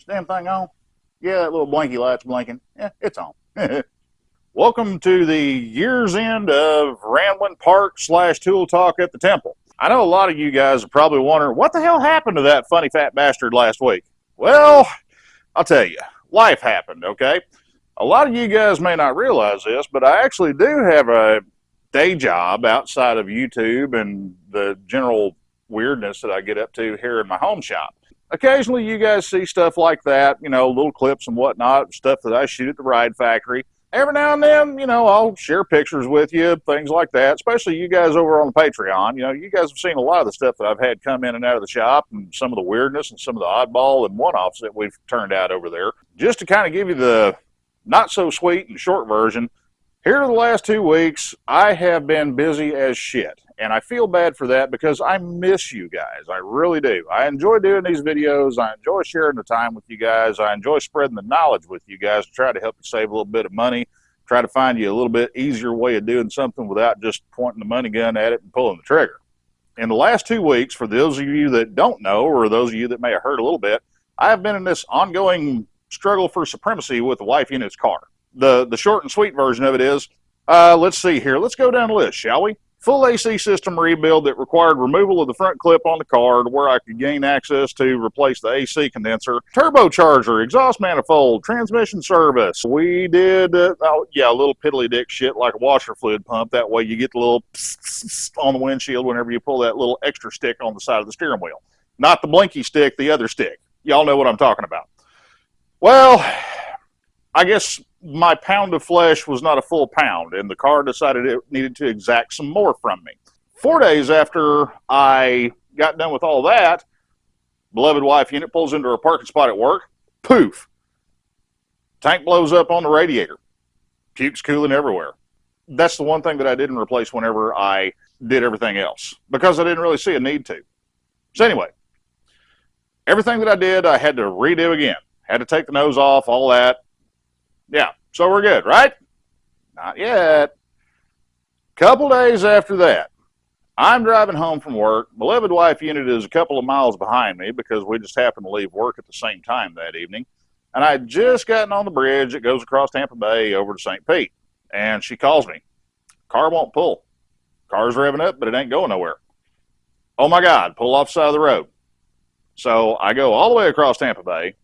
damn thing on? Yeah, that little blinky light's blinking. Yeah, it's on. Welcome to the year's end of Rambling Park / Tool Talk at the Temple. I know a lot of you guys are probably wondering, what the hell happened to that funny fat bastard last week? Well, I'll tell you, life happened, okay? A lot of you guys may not realize this, but I actually do have a day job outside of YouTube and the general weirdness that I get up to here in my home shop. Occasionally you guys see stuff like that, you know, little clips and whatnot, stuff that I shoot at the Ride Factory. Every now and then, you know, I'll share pictures with you, things like that, especially you guys over on the Patreon. You know, you guys have seen a lot of the stuff that I've had come in and out of the shop and some of the weirdness and some of the oddball and one-offs that we've turned out over there. Just to kind of give you the not so sweet and short version, here the last 2 weeks, I have been busy as shit. And I feel bad for that because I miss you guys. I really do. I enjoy doing these videos. I enjoy sharing the time with you guys. I enjoy spreading the knowledge with you guys to try to help you save a little bit of money, try to find you a little bit easier way of doing something without just pointing the money gun at it and pulling the trigger. In the last 2 weeks, for those of you that don't know, or those of you that may have heard a little bit, I have been in this ongoing struggle for supremacy with the wife unit's car. The short and sweet version of it is, let's see here. Let's go down the list, shall we? Full AC system rebuild that required removal of the front clip on the car to where I could gain access to replace the AC condenser, turbocharger, exhaust manifold, transmission service. We did, a little piddly dick shit like a washer fluid pump. That way you get the little on the windshield whenever you pull that little extra stick on the side of the steering wheel. Not the blinky stick, the other stick. Y'all know what I'm talking about. Well, I guess my pound of flesh was not a full pound, and the car decided it needed to exact some more from me. 4 days after I got done with all that, beloved wife unit pulls into her parking spot at work. Poof! Tank blows up on the radiator. Puke's cooling everywhere. That's the one thing that I didn't replace whenever I did everything else, because I didn't really see a need to. So anyway, everything that I did, I had to redo again. Had to take the nose off, all that. Yeah, so we're good, right? Not yet. Couple days after that, I'm driving home from work. Beloved wife unit is a couple of miles behind me because we just happened to leave work at the same time that evening. And I had just gotten on the bridge that goes across Tampa Bay over to St. Pete. And she calls me. Car won't pull. Car's revving up, but it ain't going nowhere. Oh my God, pull off the side of the road. So I go all the way across Tampa Bay,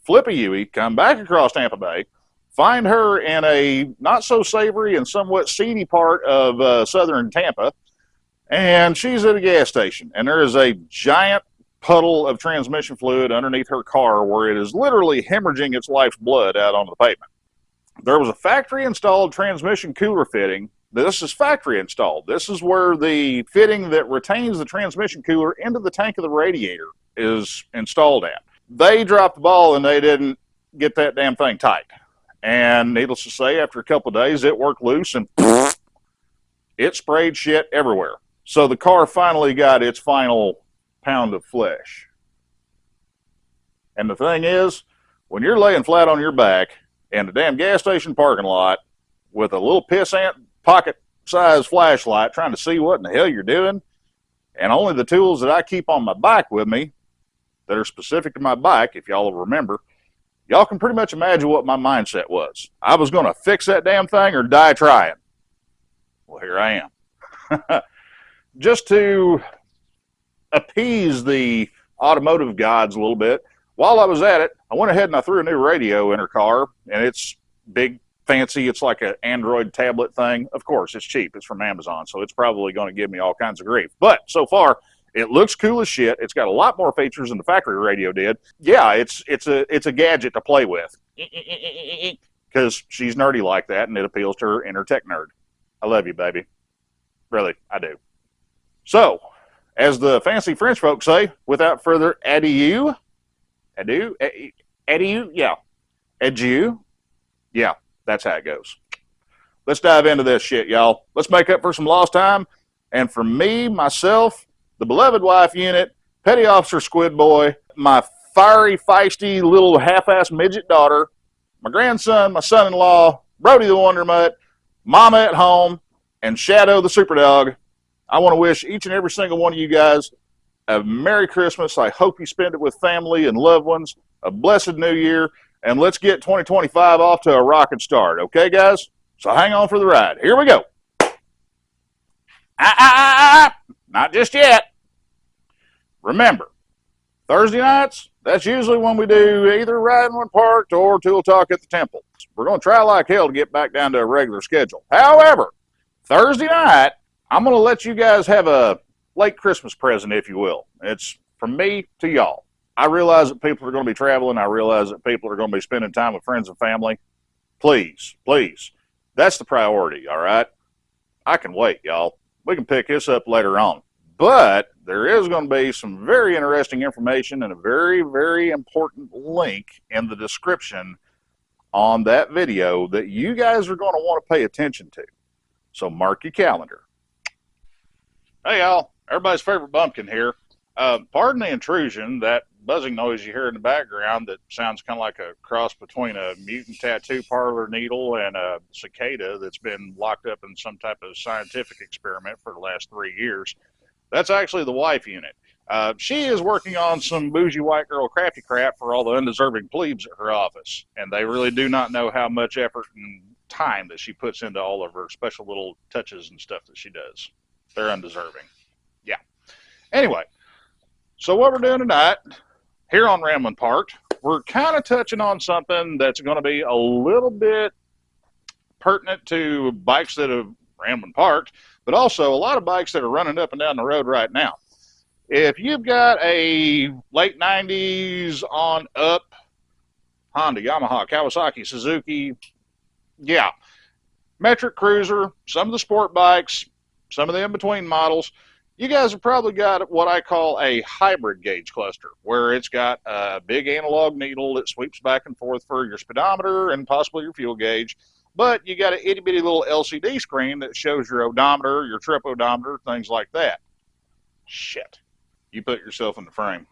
flip a U-ey, come back across Tampa Bay, find her in a not-so-savory and somewhat seedy part of southern Tampa, and she's at a gas station, and there is a giant puddle of transmission fluid underneath her car where it is literally hemorrhaging its life's blood out onto the pavement. There was a factory-installed transmission cooler fitting. This is factory-installed. This is where the fitting that retains the transmission cooler into the tank of the radiator is installed at. They dropped the ball, and they didn't get that damn thing tight. And needless to say, after a couple of days, it worked loose and it sprayed shit everywhere. So the car finally got its final pound of flesh. And the thing is, when you're laying flat on your back in a damn gas station parking lot with a little pissant pocket-sized flashlight trying to see what in the hell you're doing, and only the tools that I keep on my bike with me that are specific to my bike, if y'all will remember, y'all can pretty much imagine what my mindset was. I was going to fix that damn thing or die trying. Well, here I am. Just to appease the automotive gods a little bit, while I was at it, I went ahead and I threw a new radio in her car, and it's big, fancy. It's like an Android tablet thing. Of course, it's cheap. It's from Amazon, so it's probably going to give me all kinds of grief. But so far, it looks cool as shit. It's got a lot more features than the factory radio did. Yeah, it's a gadget to play with because she's nerdy like that, and it appeals to her inner tech nerd. I love you, baby. Really, I do. So, as the fancy French folks say, without further ado, adieu, yeah, adieu, yeah, that's how it goes. Let's dive into this shit, y'all. Let's make up for some lost time, and for me, myself, the beloved wife unit, petty officer squid boy, my fiery, feisty little half-ass midget daughter, my grandson, my son-in-law, Brody the Wonder Mutt, Mama at home, and Shadow the Super Dog. I want to wish each and every single one of you guys a Merry Christmas. I hope you spend it with family and loved ones. A blessed New Year. And let's get 2025 off to a rocket start. Okay, guys? So hang on for the ride. Here we go. Not just yet. Remember, Thursday nights, that's usually when we do either Randland Parked or Tool Talk at the Temple. We're going to try like hell to get back down to a regular schedule. However, Thursday night, I'm going to let you guys have a late Christmas present, if you will. It's from me to y'all. I realize that people are going to be traveling. I realize that people are going to be spending time with friends and family. Please, please, that's the priority, all right? I can wait, y'all. We can pick this up later on. But there is going to be some very interesting information and a very, very important link in the description on that video that you guys are going to want to pay attention to. So mark your calendar. Hey, y'all. Everybody's favorite bumpkin here. Pardon the intrusion, that buzzing noise you hear in the background that sounds kind of like a cross between a mutant tattoo parlor needle and a cicada that's been locked up in some type of scientific experiment for the last 3 years. That's actually the wife unit. She is working on some bougie white girl crafty crap for all the undeserving plebes at her office, and they really do not know how much effort and time that she puts into all of her special little touches and stuff that she does. They're undeserving. Yeah. Anyway, so what we're doing tonight here on Randland Parked, we're kind of touching on something that's going to be a little bit pertinent to bikes that have Randland Parked, but also a lot of bikes that are running up and down the road right now. If you've got a late 90s on up Honda, Yamaha, Kawasaki, Suzuki, yeah, metric cruiser, some of the sport bikes, some of the in-between models, you guys have probably got what I call a hybrid gauge cluster, where it's got a big analog needle that sweeps back and forth for your speedometer and possibly your fuel gauge, but you got an itty-bitty little LCD screen that shows your odometer, your trip odometer, things like that. Shit. You put yourself in the frame.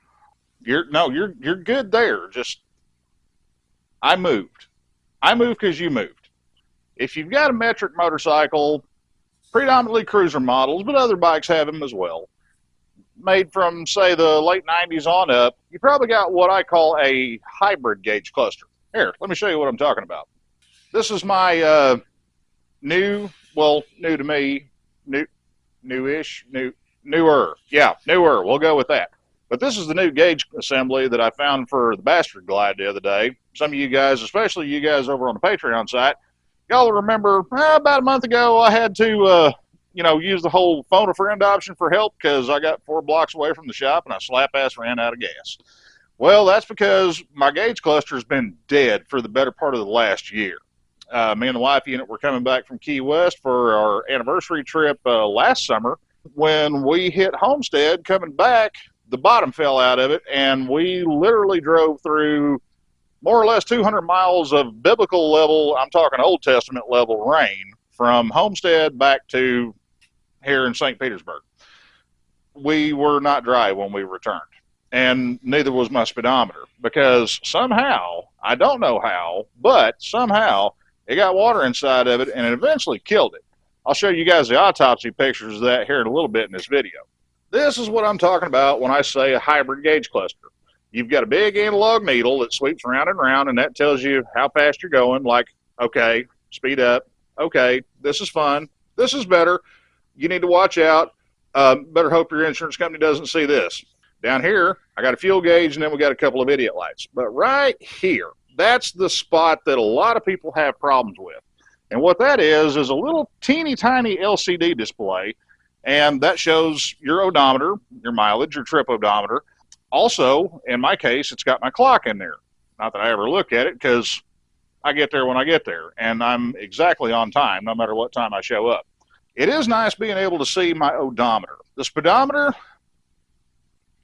You're good there. Just, I moved. I moved because you moved. If you've got a metric motorcycle, predominantly cruiser models, but other bikes have them as well, made from, say, the late 90s on up, you probably got what I call a hybrid gauge cluster. Here, let me show you what I'm talking about. This is my newer, we'll go with that. But this is the new gauge assembly that I found for the Bastard Glide the other day. Some of you guys, especially you guys over on the Patreon site, y'all remember about a month ago I had to, use the whole phone a friend option for help because I got 4 blocks away from the shop and I slap-ass ran out of gas. Well, that's because my gauge cluster has been dead for the better part of the last year. Me and the wife unit were coming back from Key West for our anniversary trip last summer. When we hit Homestead coming back, the bottom fell out of it, and we literally drove through more or less 200 miles of biblical level, I'm talking Old Testament level rain, from Homestead back to here in St. Petersburg. We were not dry when we returned, and neither was my speedometer, because somehow, I don't know how, but somehow it got water inside of it, and it eventually killed it. I'll show you guys the autopsy pictures of that here in a little bit in this video. This is what I'm talking about when I say a hybrid gauge cluster. You've got a big analog needle that sweeps around and around, and that tells you how fast you're going, like, okay, speed up, okay, this is fun, this is better, you need to watch out, better hope your insurance company doesn't see this. Down here, I got a fuel gauge, and then we got a couple of idiot lights. But right here, that's the spot that a lot of people have problems with. And what that is a little teeny tiny LCD display, and that shows your odometer, your mileage, your trip odometer. Also, in my case, it's got my clock in there. Not that I ever look at it, because I get there when I get there, and I'm exactly on time no matter what time I show up. It is nice being able to see my odometer. The speedometer,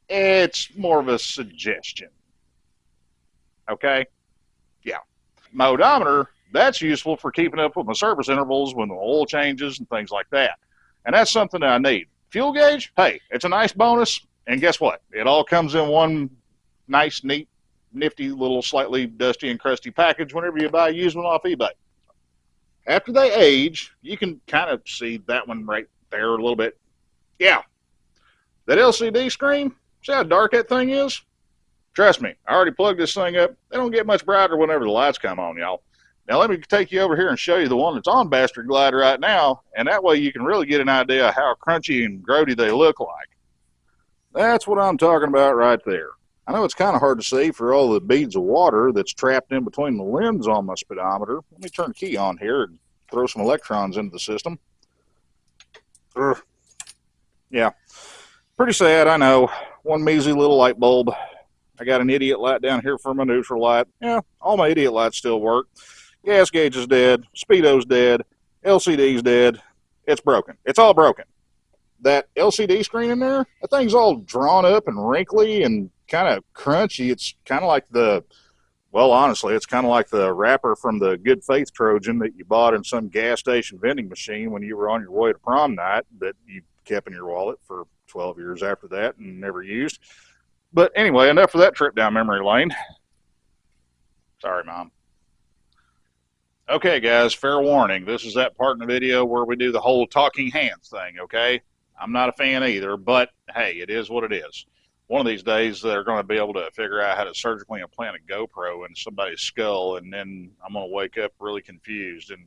it's more of a suggestion. Okay? Yeah. My odometer, that's useful for keeping up with my service intervals when the oil changes and things like that. And that's something that I need. Fuel gauge, hey, it's a nice bonus. And guess what? It all comes in one nice, neat, nifty, little slightly dusty and crusty package whenever you buy a used one off eBay. After they age, you can kind of see that one right there a little bit. Yeah. That LCD screen, See how dark that thing is? Trust me, I already plugged this thing up. They don't get much brighter whenever the lights come on, y'all. Now let me take you over here and show you the one that's on Bastard Glide right now, and that way you can really get an idea of how crunchy and grody they look like. That's what I'm talking about right there. I know it's kind of hard to see for all the beads of water that's trapped in between the lens on my speedometer. Let me turn the key on here and throw some electrons into the system. Yeah, pretty sad, I know. One measly little light bulb. I got an idiot light down here for my neutral light. Yeah, all my idiot lights still work. Gas gauge is dead. Speedo's dead. LCD's dead. It's broken. It's all broken. That LCD screen in there, that thing's all drawn up and wrinkly and kind of crunchy. It's kind of like well, honestly, it's kind of like the wrapper from the Good Faith Trojan that you bought in some gas station vending machine when you were on your way to prom night that you kept in your wallet for 12 years after that and never used. But anyway, enough of that trip down memory lane. Sorry, Mom. Okay, guys, fair warning. This is that part in the video where we do the whole talking hands thing, okay? I'm not a fan either, but hey, it is what it is. One of these days, they're going to be able to figure out how to surgically implant a GoPro in somebody's skull, and then I'm going to wake up really confused. And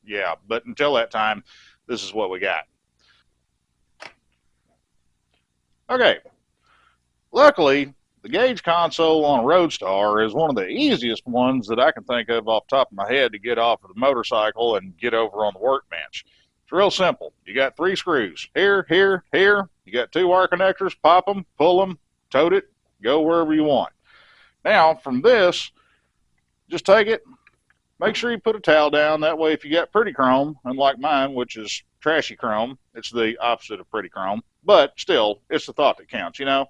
yeah, but until that time, this is what we got. Okay. Luckily, the gauge console on a Roadstar is one of the easiest ones that I can think of off the top of my head to get off of the motorcycle and get over on the workbench. It's real simple. You got 3 screws. Here, here, here. You got 2 wire connectors. Pop them, pull them, tote it, go wherever you want. Now, from this, just take it. Make sure you put a towel down. That way, if you got pretty chrome, unlike mine, which is trashy chrome, it's the opposite of pretty chrome. But still, it's the thought that counts, you know.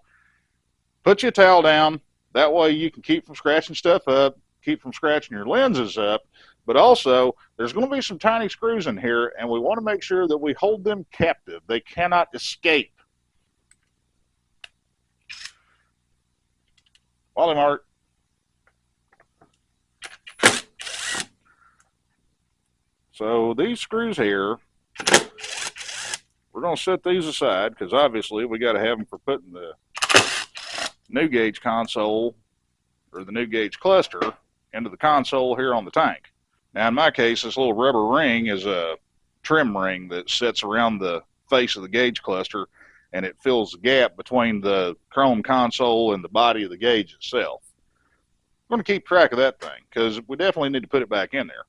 Put your towel down. That way you can keep from scratching stuff up, keep from scratching your lenses up. But also, there's going to be some tiny screws in here, and we want to make sure that we hold them captive. They cannot escape. Wally Mart. So these screws here, we're going to set these aside because obviously we got to have them for putting the new gauge console or the new gauge cluster into the console here on the tank. Now in my case, this little rubber ring is a trim ring that sits around the face of the gauge cluster, and it fills the gap between the chrome console and the body of the gauge itself. I'm going to keep track of that thing because we definitely need to put it back in there.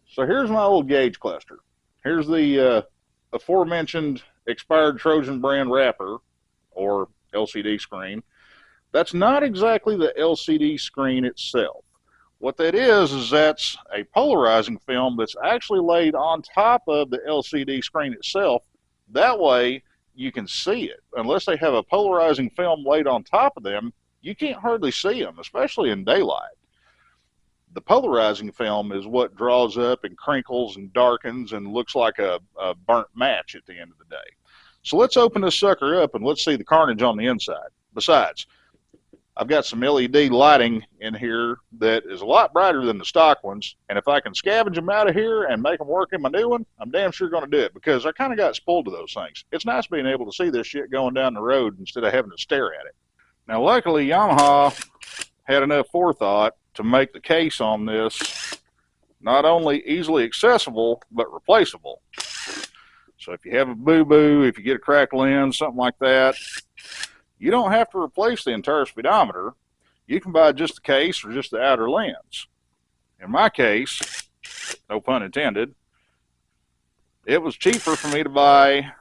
So here's my old gauge cluster. Here's the aforementioned expired Trojan brand wrapper or LCD screen. That's not exactly the LCD screen itself. What that is that's a polarizing film that's actually laid on top of the LCD screen itself. That way you can see it. Unless they have a polarizing film laid on top of them, you can't hardly see them, especially in daylight. The polarizing film is what draws up and crinkles and darkens and looks like a burnt match at the end of the day. So let's open this sucker up and let's see the carnage on the inside. Besides, I've got some LED lighting in here that is a lot brighter than the stock ones, and if I can scavenge them out of here and make them work in my new one, I'm damn sure going to do it because I kind of got spoiled to those things. It's nice being able to see this shit going down the road instead of having to stare at it. Now, luckily, Yamaha had enough forethought to make the case on this not only easily accessible, but replaceable. So if you have a boo-boo, if you get a cracked lens, something like that, you don't have to replace the entire speedometer. You can buy just the case or just the outer lens. In my case, no pun intended, it was cheaper for me to buy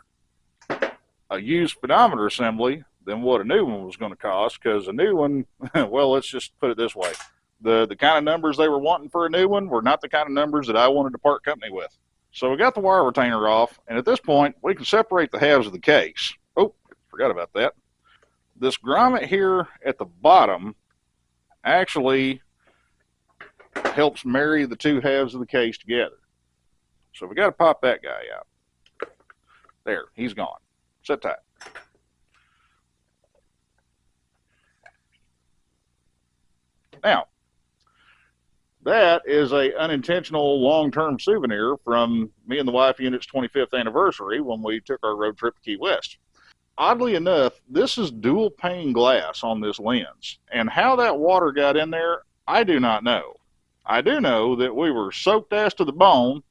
a used speedometer assembly than what a new one was going to cost, because a new one, well, let's just put it this way. The kind of numbers they were wanting for a new one were not the kind of numbers that I wanted to part company with. So we got the wire retainer off, and at this point, we can separate the halves of the case. Oh, forgot about that. This grommet here at the bottom actually helps marry the 2 halves of the case together. So we got to pop that guy out. There, he's gone. Sit tight. Now, that is a unintentional long-term souvenir from me and the wife unit's 25th anniversary when we took our road trip to Key West. oddly enough, this is dual pane glass on this lens. And how that water got in there, I do not know. I do know that we were soaked ass to the bone.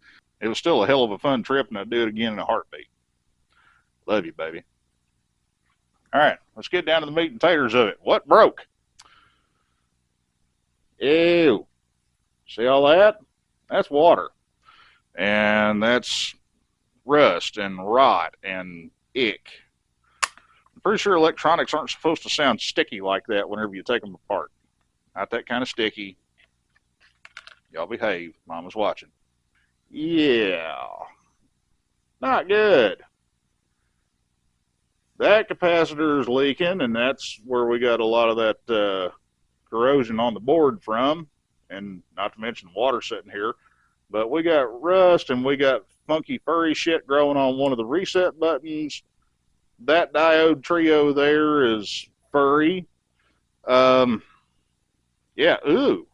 It was still a hell of a fun trip, and I'd do it again in a heartbeat. Love you, baby. All right, let's get down to the meat and taters of it. What broke? Ew. See all that? That's water. And that's rust and rot and ick. I'm pretty sure electronics aren't supposed to sound sticky like that whenever you take them apart. Not that kind of sticky. Y'all behave. Mama's watching. Yeah. Not good. That capacitor is leaking, and that's where we got a lot of that corrosion on the board from, and not to mention water sitting here. But we got rust, and we got funky furry shit growing on one of the reset buttons. That diode trio there is furry. Yeah, ooh.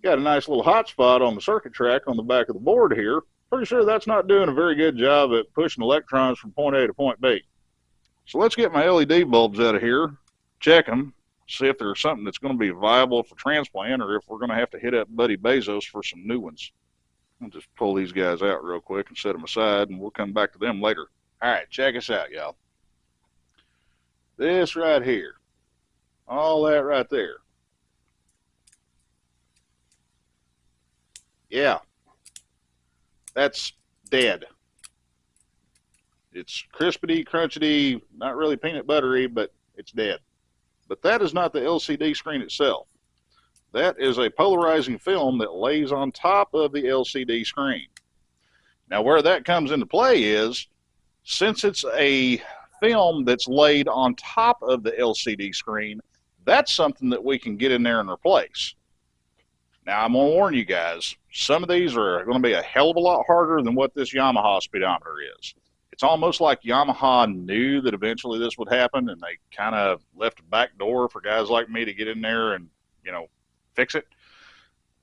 Got a nice little hot spot on the circuit track on the back of the board here. Pretty sure that's not doing a very good job at pushing electrons from point A to point B. So let's get my LED bulbs out of here, check them, see if there's something that's going to be viable for transplant or if we're going to have to hit up Buddy Bezos for some new ones. I'll just pull these guys out real quick and set them aside, and we'll come back to them later. All right, check us out, y'all. This right here, all that right there. Yeah, that's dead. It's crispity, crunchity, not really peanut buttery, but it's dead. But that is not the LCD screen itself. That is a polarizing film that lays on top of the LCD screen. Now, where that comes into play is, since it's a film that's laid on top of the LCD screen, that's something that we can get in there and replace. Now, I'm going to warn you guys, some of these are going to be a hell of a lot harder than what this Yamaha speedometer is. It's almost like Yamaha knew that eventually this would happen, and they kind of left a back door for guys like me to get in there and, fix it.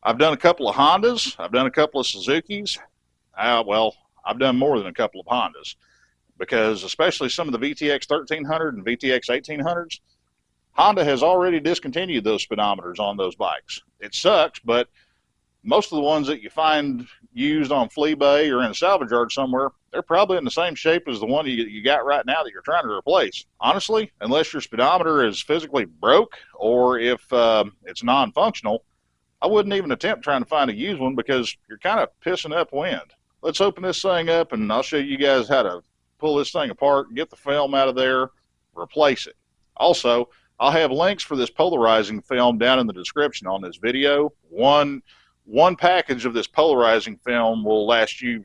I've done a couple of Hondas. I've done a couple of Suzukis. Well, I've done more than a couple of Hondas, because especially some of the VTX 1300 and VTX 1800s, Honda has already discontinued those speedometers on those bikes. It sucks, but most of the ones that you find used on Fleabay or in a salvage yard somewhere, they're probably in the same shape as the one you got right now that you're trying to replace. Honestly, unless your speedometer is physically broke or if it's non-functional, I wouldn't even attempt trying to find a used one because you're kind of pissing up wind. Let's open this thing up and I'll show you guys how to pull this thing apart, get the film out of there, replace it. Also, I'll have links for this polarizing film down in the description on this video. One package of this polarizing film will last you,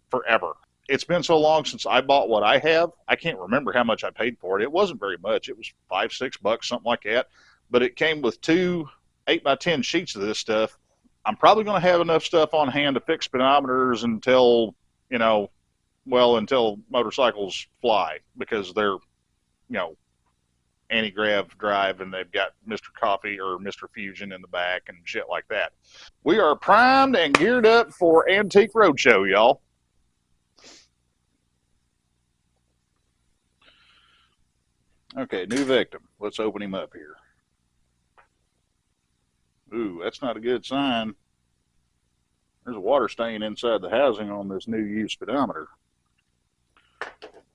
forever. It's been so long since I bought what I have, I can't remember how much I paid for it. It wasn't very much. It was $5-6, something like that. But it came with 2 8x10 sheets of this stuff. I'm probably going to have enough stuff on hand to fix speedometers until, until motorcycles fly, because they're, anti-grav drive, and they've got Mr. Coffee or Mr. Fusion in the back and shit like that. We are primed and geared up for Antique Roadshow, y'all. Okay, new victim. Let's open him up here. Ooh, that's not a good sign. There's a water stain inside the housing on this new used speedometer.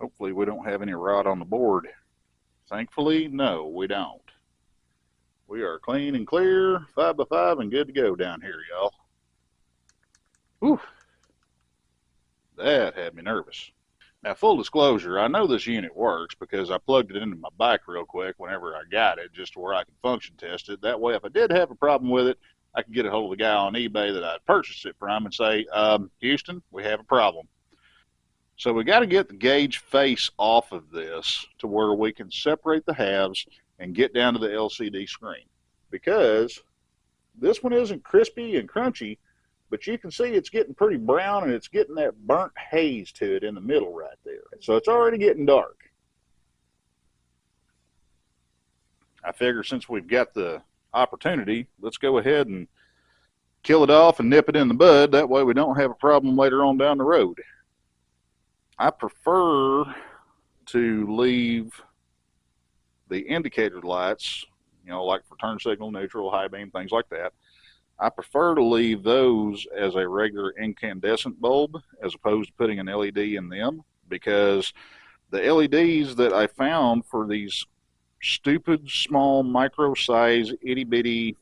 Hopefully we don't have any rot on the board. Thankfully, no, we don't. We are clean and clear, 5x5, and good to go down here, y'all. Whew. That had me nervous. Now, full disclosure, I know this unit works because I plugged it into my bike real quick whenever I got it, just to where I could function test it. That way, if I did have a problem with it, I could get a hold of the guy on eBay that I purchased it from and say, Houston, we have a problem. So we got to get the gauge face off of this to where we can separate the halves and get down to the LCD screen. Because this one isn't crispy and crunchy, but you can see it's getting pretty brown and it's getting that burnt haze to it in the middle right there. So it's already getting dark. I figure since we've got the opportunity, let's go ahead and kill it off and nip it in the bud. That way we don't have a problem later on down the road. I prefer to leave the indicator lights, you know, like for turn signal, neutral, high beam, things like that. I prefer to leave those as a regular incandescent bulb as opposed to putting an LED in them, because the LEDs that I found for these stupid small micro size itty bitty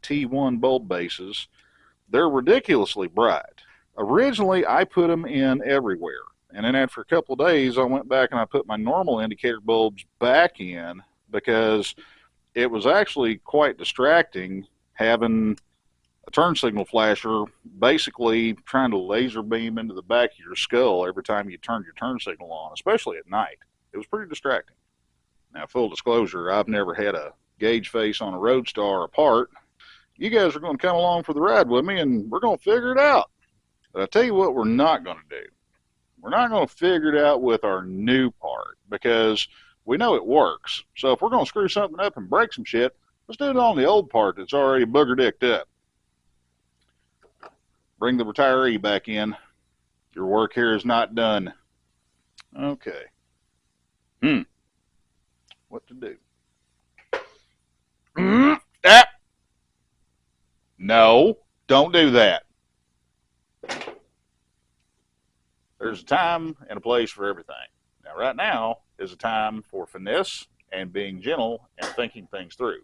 T1 bulb bases, they're ridiculously bright. Originally, I put them in everywhere. And then after a couple of days, I went back and I put my normal indicator bulbs back in, because it was actually quite distracting having a turn signal flasher basically trying to laser beam into the back of your skull every time you turned your turn signal on, especially at night. It was pretty distracting. Now, full disclosure, I've never had a gauge face on a Roadstar apart. You guys are going to come along for the ride with me, and we're going to figure it out. But I tell you what we're not going to do. We're not going to figure it out with our new part, because we know it works. So if we're going to screw something up and break some shit, let's do it on the old part that's already booger-dicked up. Bring the retiree back in. Your work here is not done. Okay. What to do? Ah! No, don't do that. There's a time and a place for everything. Now, right now is a time for finesse and being gentle and thinking things through.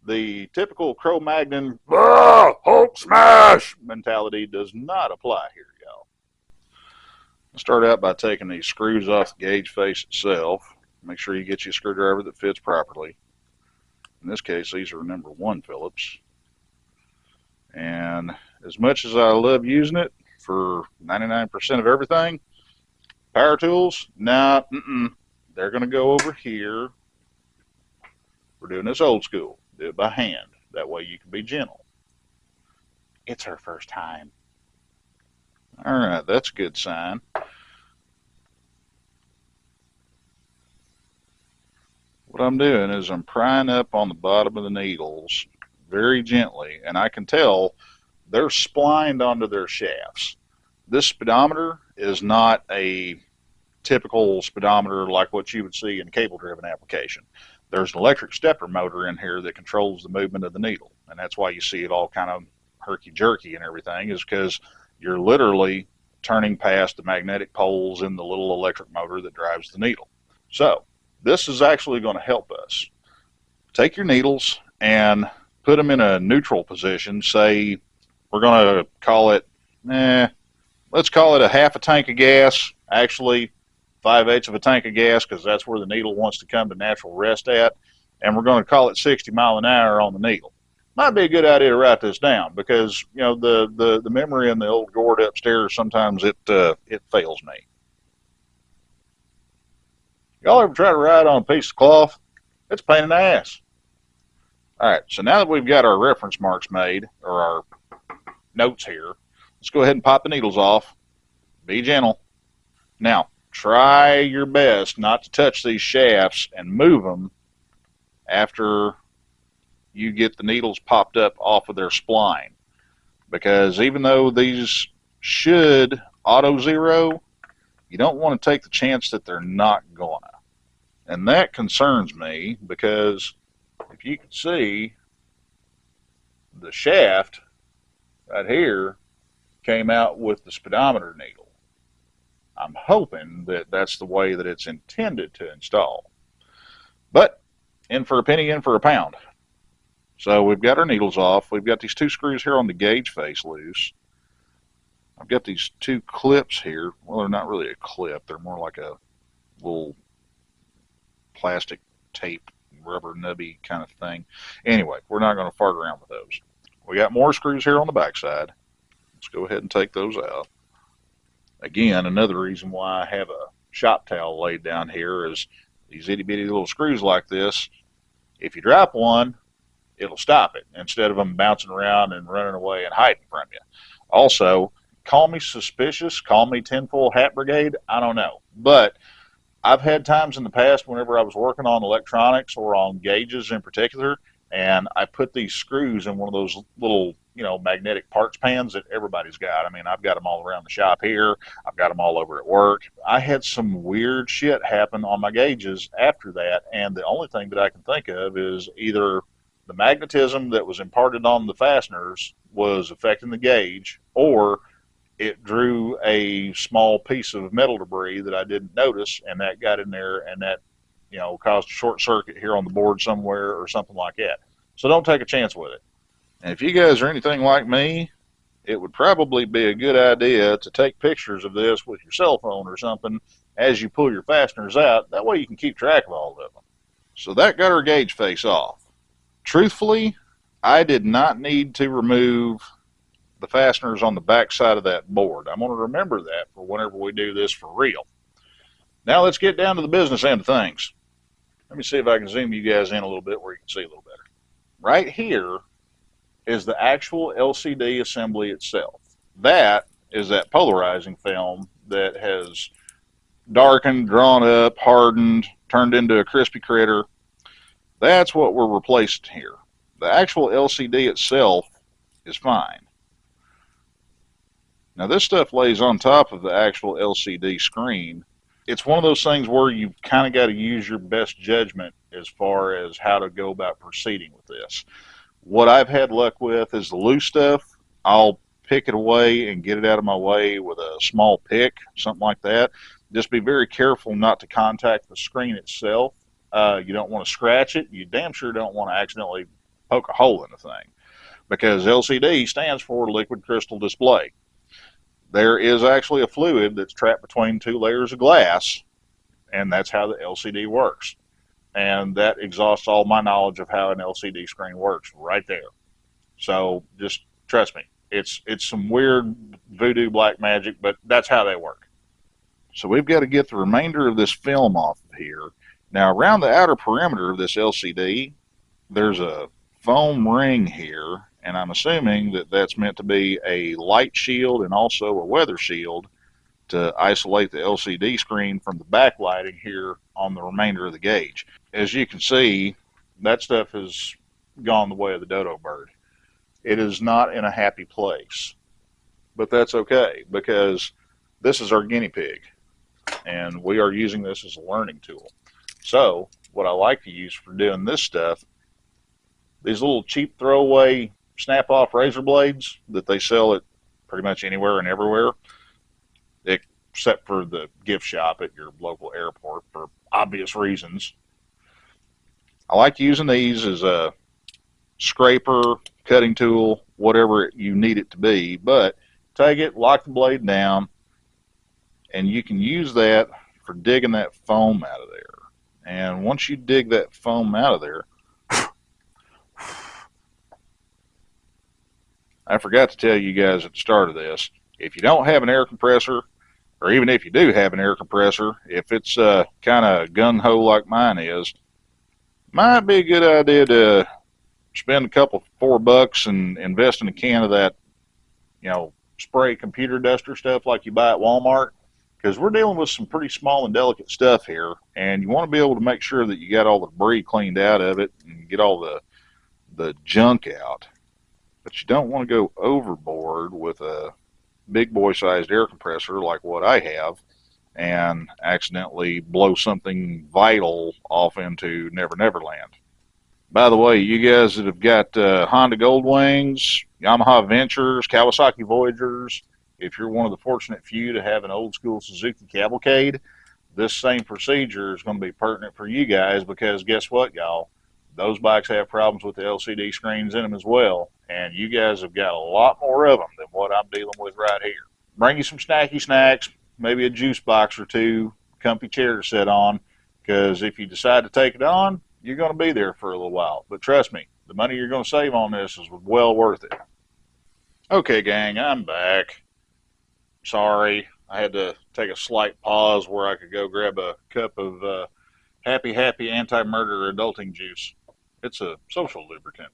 The typical Cro-Magnon Hulk smash mentality does not apply here, y'all. I'll start out by taking these screws off the gauge face itself. Make sure you get you a screwdriver that fits properly. In this case, these are number 1 Phillips. And as much as I love using it for 99% of everything, power tools, nah, they're going to go over here. We're doing this old school. Do it by hand. That way you can be gentle. It's her first time. All right, that's a good sign. What I'm doing is I'm prying up on the bottom of the needles very gently, and I can tell they're splined onto their shafts. This speedometer is not a typical speedometer like what you would see in a cable-driven application. There's an electric stepper motor in here that controls the movement of the needle, and that's why you see it all kind of herky-jerky and everything, is because you're literally turning past the magnetic poles in the little electric motor that drives the needle. So this is actually going to help us. Take your needles and put them in a neutral position. Say we're going to call it, let's call it a half a tank of gas. Actually, 5/8 of a tank of gas, because that's where the needle wants to come to natural rest at. And we're going to call it 60 miles an hour on the needle. Might be a good idea to write this down, because you know the memory in the old gourd upstairs, sometimes it fails me. Y'all ever try to write on a piece of cloth? It's a pain in the ass. All right, so now that we've got our reference marks made, or our notes here, let's go ahead and pop the needles off. Be gentle. Now, try your best not to touch these shafts and move them after you get the needles popped up off of their spline. Because even though these should auto zero, you don't want to take the chance that they're not gonna. And that concerns me, because if you can see, the shaft right here came out with the speedometer needle. I'm hoping that that's the way that it's intended to install. But in for a penny, in for a pound. So we've got our needles off. We've got these 2 screws here on the gauge face loose. I've got these 2 clips here. Well, they're not really a clip. They're more like a little plastic tape, rubber nubby kind of thing. Anyway, we're not going to fart around with those. We got more screws here on the backside. Let's go ahead and take those out. Again, another reason why I have a shop towel laid down here is these itty bitty little screws like this. If you drop one, it'll stop it, instead of them bouncing around and running away and hiding from you. Also, call me suspicious, call me tinfoil hat brigade, I don't know. But I've had times in the past whenever I was working on electronics or on gauges in particular, and I put these screws in one of those little magnetic parts pans that everybody's got. I mean, I've got them all around the shop here. I've got them all over at work. I had some weird shit happen on my gauges after that, and the only thing that I can think of is either the magnetism that was imparted on the fasteners was affecting the gauge, or it drew a small piece of metal debris that I didn't notice, and that got in there, and that caused a short circuit here on the board somewhere or something like that. So don't take a chance with it. And if you guys are anything like me, it would probably be a good idea to take pictures of this with your cell phone or something as you pull your fasteners out. That way you can keep track of all of them. So that got our gauge face off. Truthfully, I did not need to remove the fasteners on the back side of that board. I'm going to remember that for whenever we do this for real. Now let's get down to the business end of things. Let me see if I can zoom you guys in a little bit where you can see a little better. Right here is the actual LCD assembly itself. That is that polarizing film that has darkened, drawn up, hardened, turned into a crispy critter. That's what we're replacing here. The actual LCD itself is fine. Now this stuff lays on top of the actual LCD screen. It's one of those things where you've kind of got to use your best judgment as far as how to go about proceeding with this. What I've had luck with is the loose stuff. I'll pick it away and get it out of my way with a small pick, something like that. Just be very careful not to contact the screen itself. You don't want to scratch it. You damn sure don't want to accidentally poke a hole in the thing, because LCD stands for liquid crystal display. There is actually a fluid that's trapped between two layers of glass, and that's how the LCD works. And that exhausts all my knowledge of how an LCD screen works right there. So just trust me, it's some weird voodoo black magic, but that's how they work. So we've got to get the remainder of this film off of here. Now around the outer perimeter of this LCD, there's a foam ring here, and I'm assuming that that's meant to be a light shield and also a weather shield to isolate the LCD screen from the backlighting here on the remainder of the gauge. As you can see, that stuff has gone the way of the dodo bird. It is not in a happy place, but that's okay, because this is our guinea pig, and we are using this as a learning tool. So what I like to use for doing this stuff, these little cheap throwaway snap-off razor blades that they sell at pretty much anywhere and everywhere, except for the gift shop at your local airport for obvious reasons. I like using these as a scraper, cutting tool, whatever you need it to be, but take it, lock the blade down, and you can use that for digging that foam out of there. And once you dig that foam out of there, I forgot to tell you guys at the start of this, if you don't have an air compressor, or even if you do have an air compressor, if it's kind of gung-ho like mine is, might be a good idea to spend a couple $4 and invest in a can of that, spray computer duster stuff like you buy at Walmart, because we're dealing with some pretty small and delicate stuff here, and you want to be able to make sure that you got all the debris cleaned out of it and get all the junk out. But you don't want to go overboard with a big boy sized air compressor like what I have and accidentally blow something vital off into Never Never Land. By the way, you guys that have got Honda Goldwings, Yamaha Ventures, Kawasaki Voyagers, if you're one of the fortunate few to have an old school Suzuki Cavalcade, this same procedure is going to be pertinent for you guys, because guess what, y'all? Those bikes have problems with the LCD screens in them as well, and you guys have got a lot more of them than what I'm dealing with right here. Bring you some snacky snacks, maybe a juice box or two, comfy chair to sit on, because if you decide to take it on, you're going to be there for a little while. But trust me, the money you're going to save on this is well worth it. Okay, gang, I'm back. Sorry, I had to take a slight pause where I could go grab a cup of happy anti-murder adulting juice. It's a social lubricant,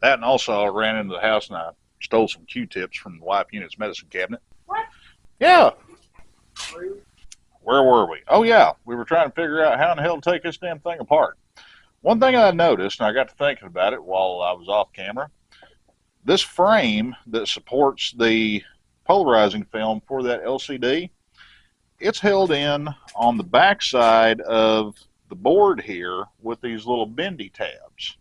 That, and also I ran into the house and I stole some Q-tips from the wife unit's medicine cabinet. What? Yeah. Where were we? Oh, yeah. We were trying to figure out how in the hell to take this damn thing apart. One thing I noticed, and I got to thinking about it while I was off camera, This frame that supports the polarizing film for that LCD, it's held in on the back side of the board here with these little bendy tabs.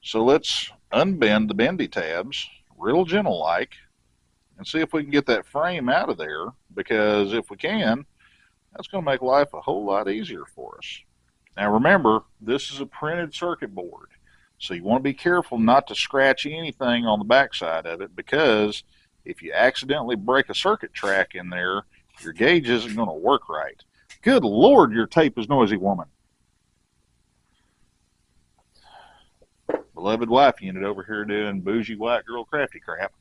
So let's unbend the bendy tabs real gentle like and see if we can get that frame out of there, because if we can, that's going to make life a whole lot easier for us. Now remember, this is a printed circuit board, so you want to be careful not to scratch anything on the backside of it, because if you accidentally break a circuit track in there, your gauge isn't going to work right. Good Lord, your tape is noisy, woman. Beloved wife unit over here doing bougie white girl crafty crap.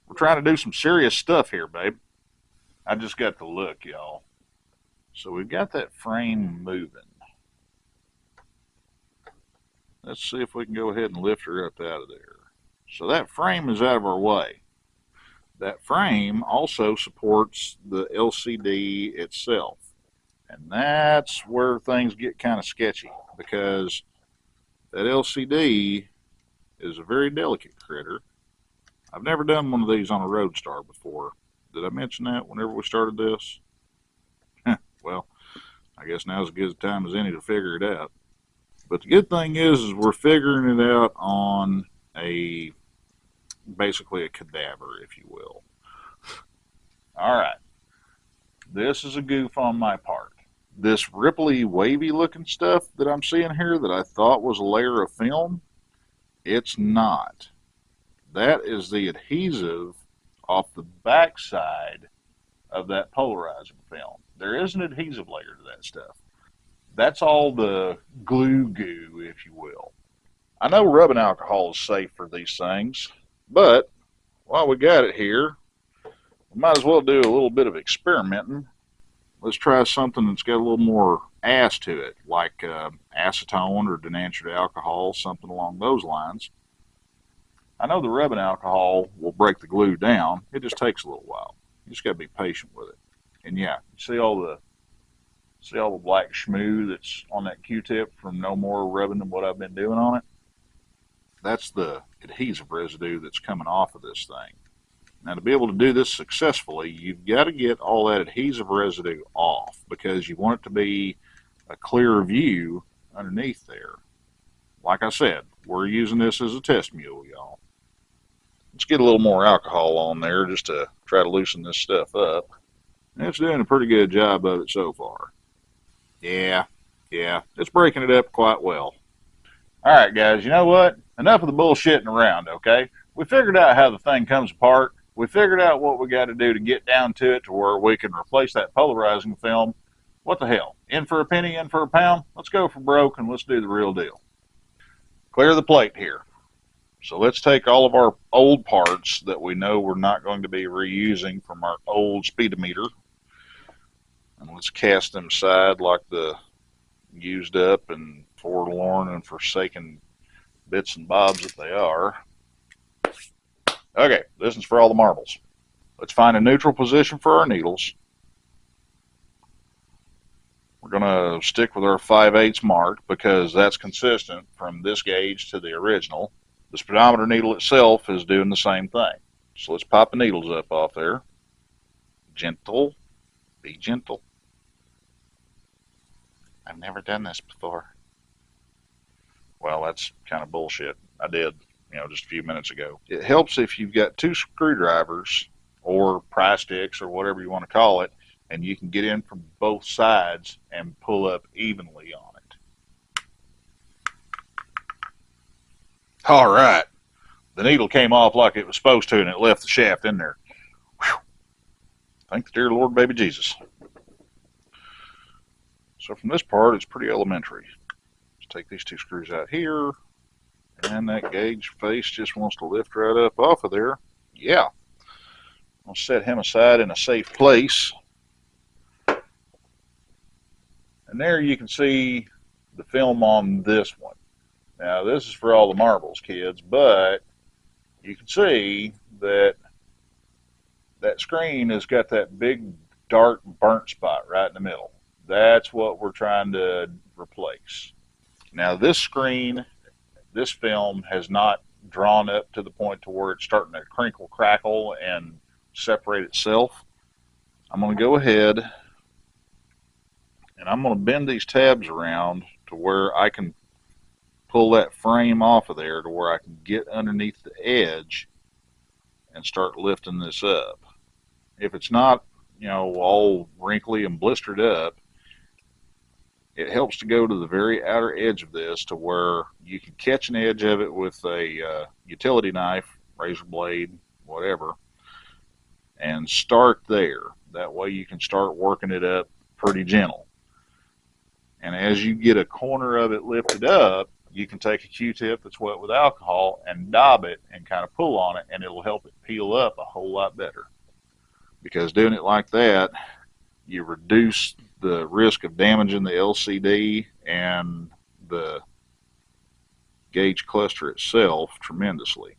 We're trying to do some serious stuff here, babe. I just got the look, y'all. So we've got that frame moving. Let's see if we can go ahead and lift her up out of there. So that frame is out of our way. That frame also supports the LCD itself. And that's where things get kind of sketchy, because that LCD is a very delicate critter. I've never done one of these on a Roadstar before. Did I mention that whenever we started this? Well, I guess now's as good a time as any to figure it out. But the good thing is we're figuring it out on basically a cadaver, if you will. All right. This is a goof on my part. This ripply, wavy looking stuff that I'm seeing here that I thought was a layer of film, it's not. That is the adhesive off the back side of that polarizing film. There is an adhesive layer to that stuff. That's all the glue goo, if you will. I know rubbing alcohol is safe for these things, but while we got it here, we might as well do a little bit of experimenting. Let's try something that's got a little more ass to it, like acetone or denatured alcohol, something along those lines. I know the rubbing alcohol will break the glue down. It just takes a little while. You just got to be patient with it. And yeah, you see all the black schmoo that's on that Q-tip from no more rubbing than what I've been doing on it? That's the adhesive residue that's coming off of this thing. Now, to be able to do this successfully, you've got to get all that adhesive residue off, because you want it to be a clear view underneath there. Like I said, we're using this as a test mule, y'all. Let's get a little more alcohol on there just to try to loosen this stuff up. And it's doing a pretty good job of it so far. Yeah, it's breaking it up quite well. All right, guys, you know what? Enough of the bullshitting around, okay? We figured out how the thing comes apart. We figured out what we got to do to get down to it to where we can replace that polarizing film. What the hell? In for a penny, in for a pound? Let's go for broke and let's do the real deal. Clear the plate here. So let's take all of our old parts that we know we're not going to be reusing from our old speedometer, and let's cast them aside like the used up and forlorn and forsaken bits and bobs that they are. Okay, this is for all the marbles. Let's find a neutral position for our needles. We're going to stick with our 5/8 mark because that's consistent from this gauge to the original. The speedometer needle itself is doing the same thing. So let's pop the needles up off there. Gentle. Be gentle. I've never done this before. Well, that's kind of bullshit. I did, just a few minutes ago. It helps if you've got two screwdrivers or pry sticks or whatever you want to call it, and you can get in from both sides and pull up evenly on it. All right. The needle came off like it was supposed to, and it left the shaft in there. Whew. Thank the dear Lord, baby Jesus. So from this part, it's pretty elementary. Let's take these two screws out here, and that gauge face just wants to lift right up off of there. Yeah. I'll set him aside in a safe place. And there you can see the film on this one. Now, this is for all the marbles, kids, but you can see that that screen has got that big, dark, burnt spot right in the middle. That's what we're trying to replace. Now, this screen this film has not drawn up to the point to where it's starting to crinkle, crackle, and separate itself, I'm going to go ahead and I'm going to bend these tabs around to where I can pull that frame off of there to where I can get underneath the edge and start lifting this up. If it's not, you know, all wrinkly and blistered up, it helps to go to the very outer edge of this to where you can catch an edge of it with a utility knife, razor blade, whatever, and start there. That way you can start working it up pretty gentle. And as you get a corner of it lifted up, you can take a Q-tip that's wet with alcohol and dab it and kind of pull on it, and it'll help it peel up a whole lot better. Because doing it like that, you reduce the risk of damaging the LCD and the gauge cluster itself tremendously.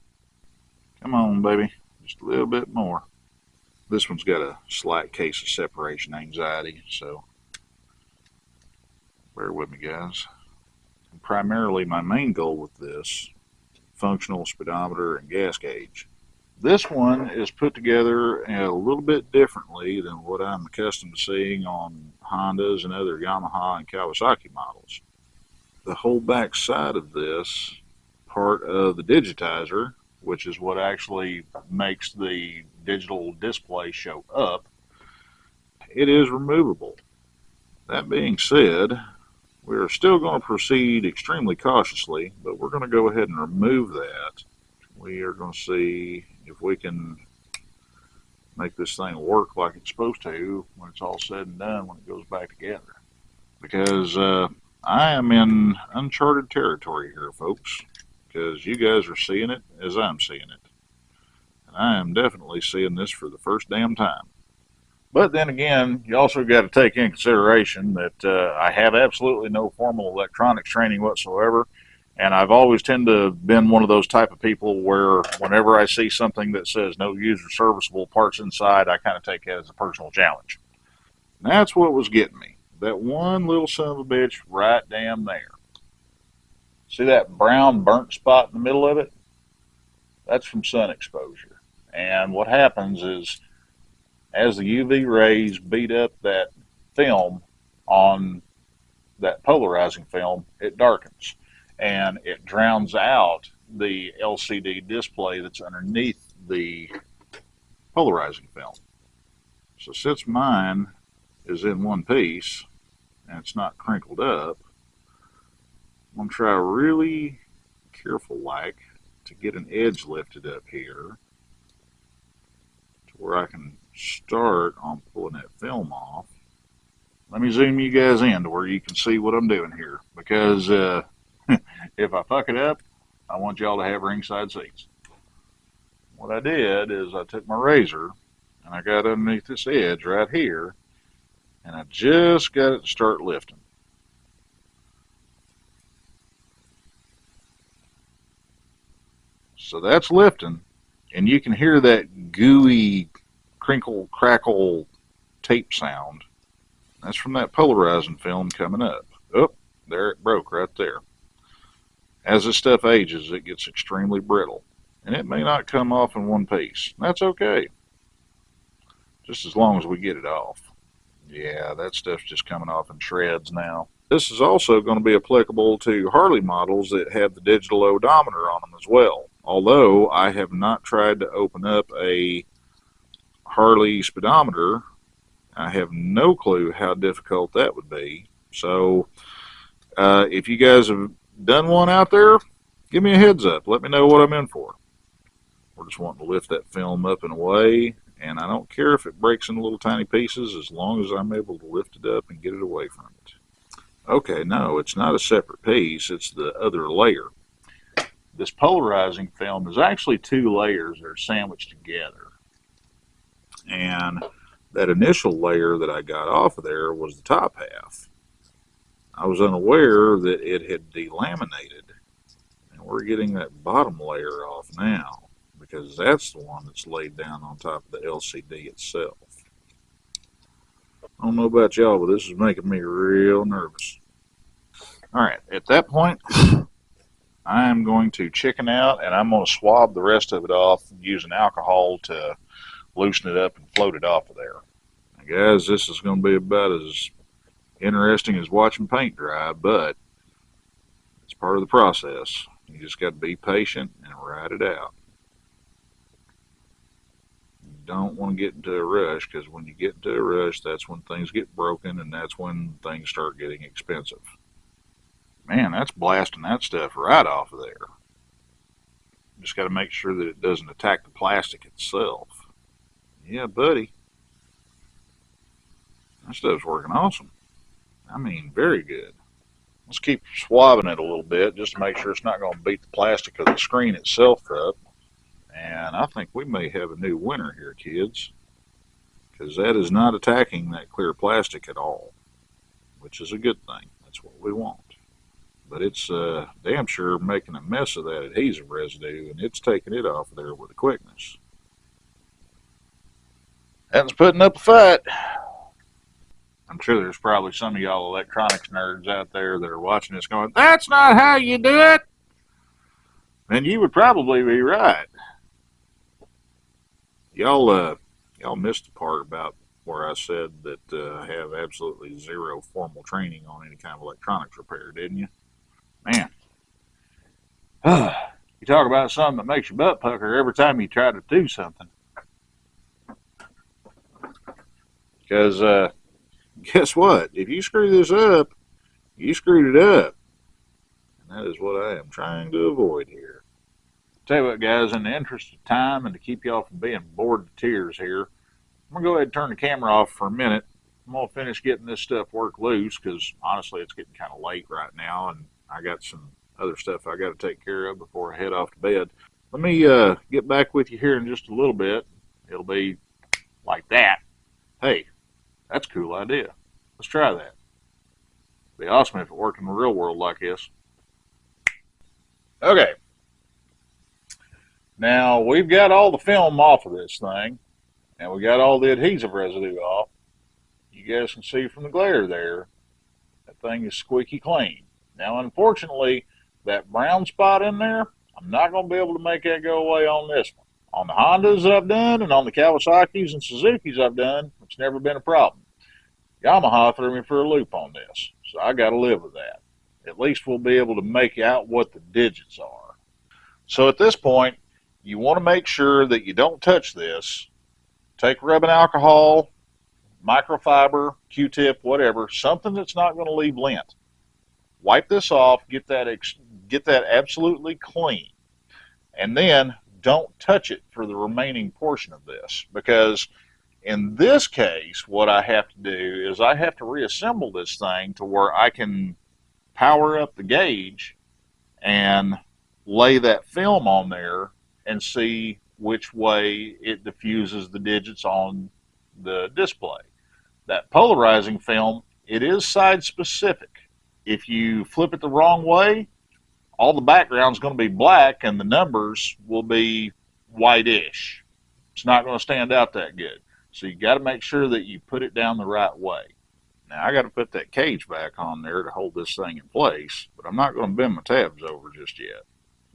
Come on, baby, just a little bit more. This one's got a slight case of separation anxiety, so bear with me, guys. And primarily, my main goal with this, functional speedometer and gas gauge. This one is put together a little bit differently than what I'm accustomed to seeing on Hondas and other Yamaha and Kawasaki models. The whole back side of this, part of the digitizer, which is what actually makes the digital display show up, it is removable. That being said, we're still going to proceed extremely cautiously, but we're going to go ahead and remove that. We are going to see if we can make this thing work like it's supposed to when it's all said and done, when it goes back together. Because I am in uncharted territory here, folks, because you guys are seeing it as I'm seeing it. And I am definitely seeing this for the first damn time. But then again, you also got to take in consideration that I have absolutely no formal electronics training whatsoever. And I've always tend to have been one of those type of people where whenever I see something that says no user serviceable parts inside, I kind of take it as a personal challenge. And that's what was getting me. That one little son of a bitch right damn there. See that brown burnt spot in the middle of it? That's from sun exposure. And what happens is as the UV rays beat up that film on that polarizing film, it darkens. And it drowns out the LCD display that's underneath the polarizing film. So since mine is in one piece and it's not crinkled up, I'm going to try really careful like to get an edge lifted up here to where I can start on pulling that film off. Let me zoom you guys in to where you can see what I'm doing here, because if I fuck it up, I want y'all to have ringside seats. What I did is I took my razor and I got underneath this edge right here and I just got it to start lifting. So that's lifting, and you can hear that gooey crinkle crackle tape sound. That's from that polarizing film coming up. Oh, there it broke right there. As this stuff ages, it gets extremely brittle, and it may not come off in one piece. That's okay, just as long as we get it off. Yeah, that stuff's just coming off in shreds now. This is also going to be applicable to Harley models that have the digital odometer on them as well. Although I have not tried to open up a Harley speedometer, I have no clue how difficult that would be. So if you guys have done one out there, give me a heads up. Let me know what I'm in for. We're just wanting to lift that film up and away, and I don't care if it breaks in little tiny pieces as long as I'm able to lift it up and get it away from it. Okay, no, it's not a separate piece. It's the other layer. This polarizing film is actually two layers that are sandwiched together. And that initial layer that I got off of there was the top half. I was unaware that it had delaminated. And we're getting that bottom layer off now, because that's the one that's laid down on top of the LCD itself. I don't know about y'all, but this is making me real nervous. Alright, at that point, I'm going to chicken out, and I'm going to swab the rest of it off using alcohol to loosen it up and float it off of there. Now, guys, this is going to be about as interesting as watching paint dry, but it's part of the process. You just got to be patient and ride it out. You don't want to get into a rush, because when you get into a rush, that's when things get broken, and that's when things start getting expensive. Man, that's blasting that stuff right off of there. Just got to make sure that it doesn't attack the plastic itself. Yeah, buddy. That stuff's working awesome. I mean, very good. Let's keep swabbing it a little bit just to make sure it's not going to beat the plastic of the screen itself up. And I think we may have a new winner here, kids, because that is not attacking that clear plastic at all, which is a good thing. That's what we want. But it's damn sure making a mess of that adhesive residue, and it's taking it off of there with a quickness. That's putting up a fight. I'm sure there's probably some of y'all electronics nerds out there that are watching this going, "That's not how you do it." And you would probably be right. Y'all missed the part about where I said that I have absolutely zero formal training on any kind of electronics repair, didn't you? Man. You talk about something that makes your butt pucker every time you try to do something. Because guess what? If you screw this up, you screwed it up. And that is what I am trying to avoid here. Tell you what, guys, in the interest of time and to keep y'all from being bored to tears here, I'm going to go ahead and turn the camera off for a minute. I'm going to finish getting this stuff worked loose, because honestly it's getting kind of late right now, and I got some other stuff I got to take care of before I head off to bed. Let me get back with you here in just a little bit. It'll be like that. Hey, that's a cool idea. Let's try that. It'd be awesome if it worked in the real world like this. Okay. Now, we've got all the film off of this thing, and we got all the adhesive residue off. You guys can see from the glare there, that thing is squeaky clean. Now, unfortunately, that brown spot in there, I'm not going to be able to make that go away on this one. On the Hondas that I've done, and on the Kawasaki's and Suzuki's I've done, it's never been a problem. Yamaha threw me for a loop on this, so I got to live with that. At least we'll be able to make out what the digits are. So at this point, you want to make sure that you don't touch this. Take rubbing alcohol, microfiber, Q-tip, whatever, something that's not going to leave lint. Wipe this off, get that absolutely clean, and then don't touch it for the remaining portion of this, because in this case, what I have to do is I have to reassemble this thing to where I can power up the gauge and lay that film on there and see which way it diffuses the digits on the display. That polarizing film, it is side specific. If you flip it the wrong way, all the background's going to be black and the numbers will be whitish. It's not going to stand out that good. So you got to make sure that you put it down the right way. Now I got to put that cage back on there to hold this thing in place, but I'm not going to bend my tabs over just yet.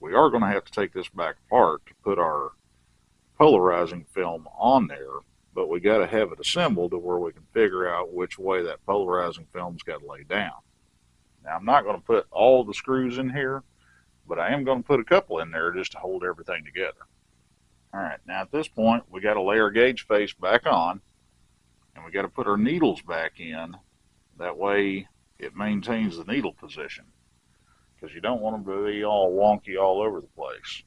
We are going to have to take this back apart to put our polarizing film on there, but we got to have it assembled to where we can figure out which way that polarizing film's got to lay down. Now I'm not going to put all the screws in here, but I am going to put a couple in there just to hold everything together. Alright, now at this point we got to lay our gauge face back on, and we got to put our needles back in. That way it maintains the needle position, because you don't want them to be all wonky all over the place.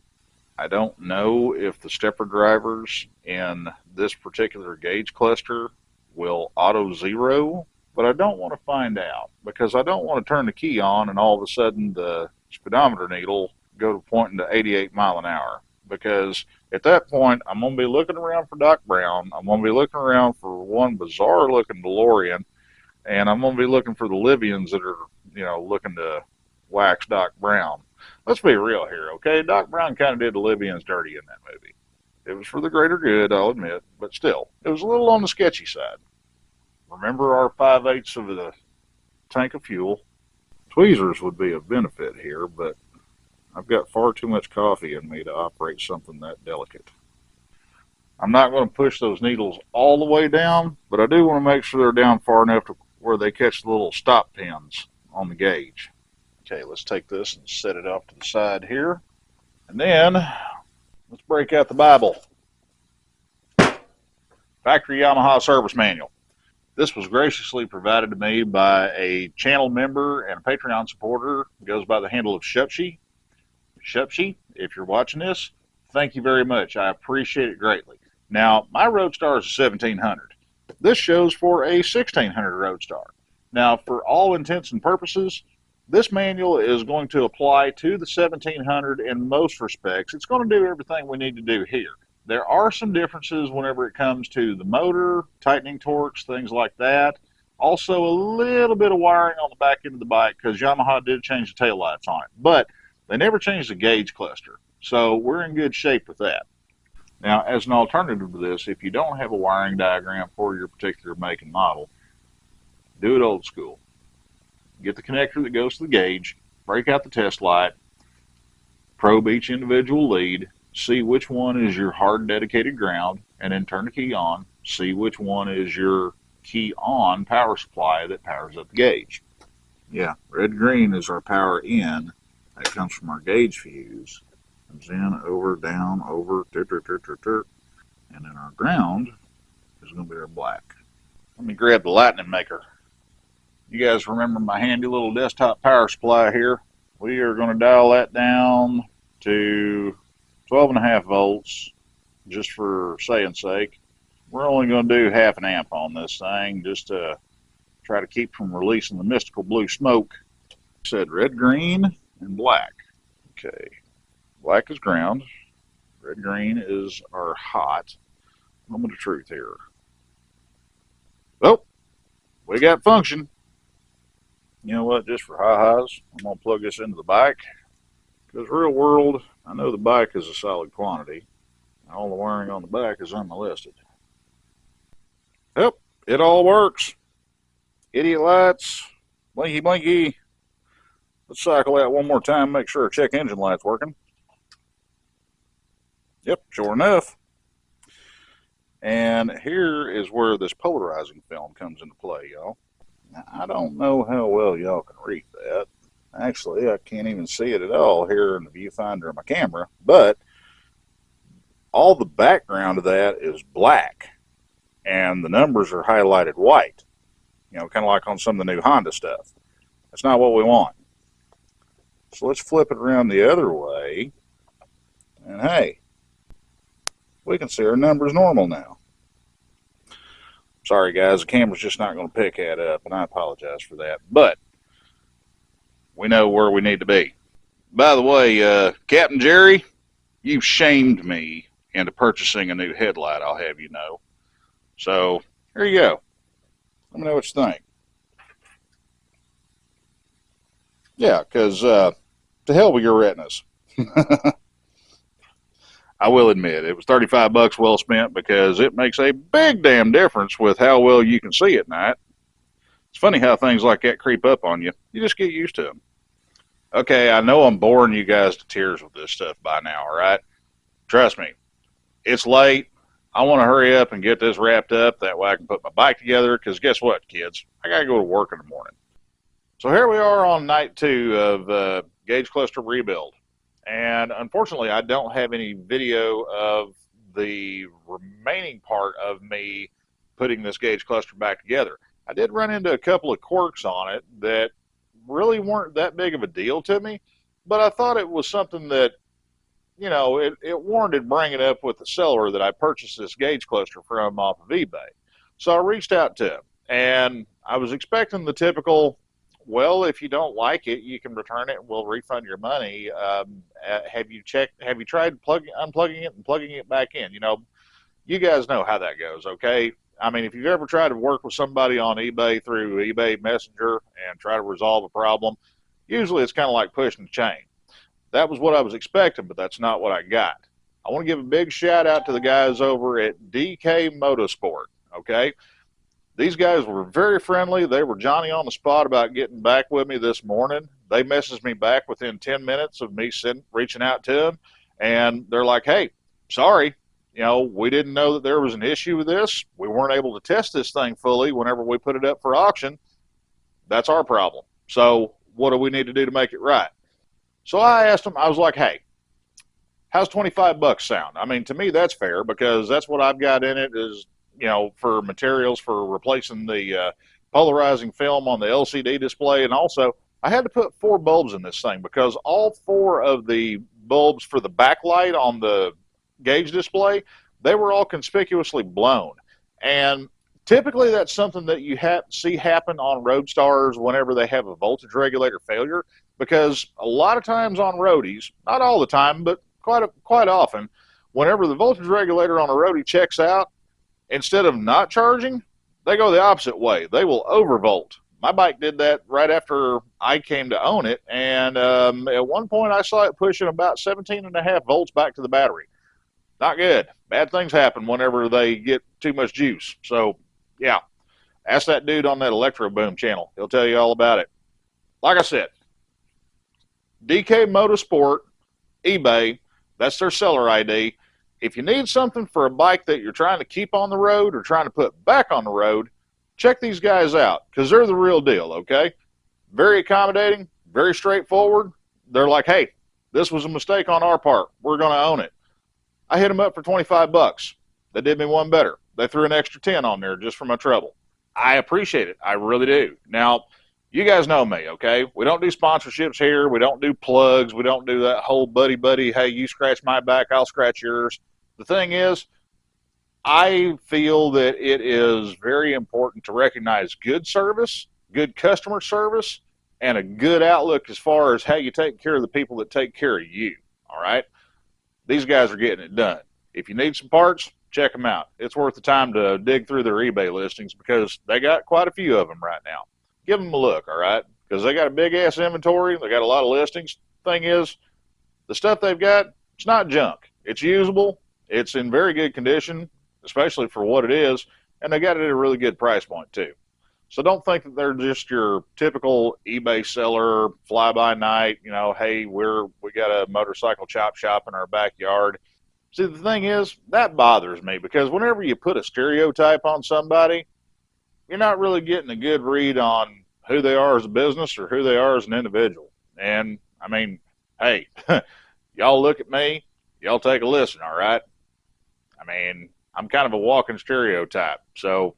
I don't know if the stepper drivers in this particular gauge cluster will auto zero, but I don't want to find out, because I don't want to turn the key on and all of a sudden the speedometer needle go to pointing to 88 mile an hour, because at that point I'm going to be looking around for Doc Brown. I'm going to be looking around for one bizarre looking DeLorean, and I'm going to be looking for the Libyans that are, looking to wax Doc Brown. Let's be real here, okay? Doc Brown kind of did the Libyans dirty in that movie. It was for the greater good, I'll admit, but still, it was a little on the sketchy side. Remember our 5/8 of the tank of fuel? Tweezers would be a benefit here, but I've got far too much coffee in me to operate something that delicate. I'm not going to push those needles all the way down, but I do want to make sure they're down far enough to where they catch the little stop pins on the gauge. Okay, let's take this and set it off to the side here. And then let's break out the Bible. Factory Yamaha Service Manual. This was graciously provided to me by a channel member and a Patreon supporter who goes by the handle of Shupshi. Shupshi, if you're watching this, thank you very much. I appreciate it greatly. Now, my Roadstar is a 1700. This shows for a 1600 Roadstar. Now, for all intents and purposes, this manual is going to apply to the 1700 in most respects. It's going to do everything we need to do here. There are some differences whenever it comes to the motor, tightening torques, things like that. Also, a little bit of wiring on the back end of the bike because Yamaha did change the taillights on it. But they never changed the gauge cluster. So we're in good shape with that. Now, as an alternative to this, if you don't have a wiring diagram for your particular make and model, do it old school. Get the connector that goes to the gauge, break out the test light, probe each individual lead, see which one is your hard dedicated ground, and then turn the key on, see which one is your key on power supply that powers up the gauge. Yeah, red-green is our power in. That comes from our gauge fuse. Comes in, over, down, over, and then our ground is going to be our black. Let me grab the lightning maker. You guys remember my handy little desktop power supply here? We are going to dial that down to 12.5 volts, just for saying sake. We're only going to do half an amp on this thing, just to try to keep from releasing the mystical blue smoke. I said red, green, and black. Okay, black is ground, red, green is our hot. Moment of truth here. Oh, we got function. You know what, just for ha-has, I'm going to plug this into the bike. Because real world, I know the bike is a solid quantity. All the wiring on the back is unmolested. Yep, it all works. Idiot lights, blinky blinky. Let's cycle that one more time, make sure our check engine light's working. Yep, sure enough. And here is where this polarizing film comes into play, y'all. Now, I don't know how well y'all can read that. Actually, I can't even see it at all here in the viewfinder of my camera, but all the background of that is black, and the numbers are highlighted white, you know, kind of like on some of the new Honda stuff. That's not what we want. So let's flip it around the other way, and hey, we can see our numbers normal now. Sorry guys, the camera's just not going to pick that up, and I apologize for that, but we know where we need to be. By the way, Captain Jerry, you've shamed me into purchasing a new headlight, I'll have you know. So, here you go. Let me know what you think. Yeah, because to hell with your retinas. I will admit, it was 35 bucks well spent because it makes a big damn difference with how well you can see at night. It's funny how things like that creep up on you. You just get used to them. Okay, I know I'm boring you guys to tears with this stuff by now, all right? Trust me, it's late. I want to hurry up and get this wrapped up. That way I can put my bike together, because guess what, kids? I got to go to work in the morning. So here we are on night 2 of gauge cluster rebuild. And unfortunately, I don't have any video of the remaining part of me putting this gauge cluster back together. I did run into a couple of quirks on it that really weren't that big of a deal to me, but I thought it was something that, you know, it warranted bringing up with the seller that I purchased this gauge cluster from off of eBay. So I reached out to him, and I was expecting the typical, well, if you don't like it, you can return it and we'll refund your money. Have you tried unplugging it and plugging it back in? You know, you guys know how that goes, okay? I mean, if you've ever tried to work with somebody on eBay through eBay Messenger and try to resolve a problem, usually it's kind of like pushing the chain. That was what I was expecting, but that's not what I got. I want to give a big shout out to the guys over at DK Motorsport, okay? These guys were very friendly. They were Johnny on the spot about getting back with me this morning. they messaged me back within 10 minutes of me reaching out to them, and they're like, hey, sorry, we didn't know that there was an issue with this. We weren't able to test this thing fully whenever we put it up for auction. That's our problem. So what do we need to do to make it right? So I asked them, I was like, hey, how's 25 bucks sound? I mean, to me, that's fair because that's what I've got in it is, for materials for replacing the polarizing film on the LCD display. And also, I had to put 4 bulbs in this thing because all 4 of the bulbs for the backlight on the gauge display, they were all conspicuously blown. And typically that's something that you see happen on Roadstars whenever they have a voltage regulator failure, because a lot of times on roadies, not all the time, but quite often, whenever the voltage regulator on a roadie checks out, instead of not charging, they go the opposite way. They will overvolt. My bike did that right after I came to own it, and at one point I saw it pushing about 17.5 volts back to the battery. Not good. Bad things happen whenever they get too much juice. So, yeah, ask that dude on that Electro Boom channel. He'll tell you all about it. Like I said, DK Motorsport, eBay, that's their seller ID. If you need something for a bike that you're trying to keep on the road or trying to put back on the road, check these guys out because they're the real deal, okay? Very accommodating, very straightforward. They're like, hey, this was a mistake on our part. We're going to own it. I hit them up for 25 bucks. They did me one better. They threw an extra 10 on there just for my trouble. I appreciate it. I really do. Now, you guys know me, okay? We don't do sponsorships here. We don't do plugs. We don't do that whole buddy, hey, you scratch my back, I'll scratch yours. The thing is, I feel that it is very important to recognize good service, good customer service, and a good outlook as far as how you take care of the people that take care of you, all right? These guys are getting it done. If you need some parts, check them out. It's worth the time to dig through their eBay listings because they got quite a few of them right now. Give them a look, all right? Because they got a big-ass inventory. They got a lot of listings. Thing is, the stuff they've got, it's not junk. It's usable. It's in very good condition, especially for what it is, and they got it at a really good price point, too. So don't think that they're just your typical eBay seller, fly-by-night, hey, we got a motorcycle chop shop in our backyard. See, the thing is, that bothers me because whenever you put a stereotype on somebody, you're not really getting a good read on who they are as a business or who they are as an individual. And, I mean, hey, y'all look at me, y'all take a listen, all right? I mean, I'm kind of a walking stereotype. So,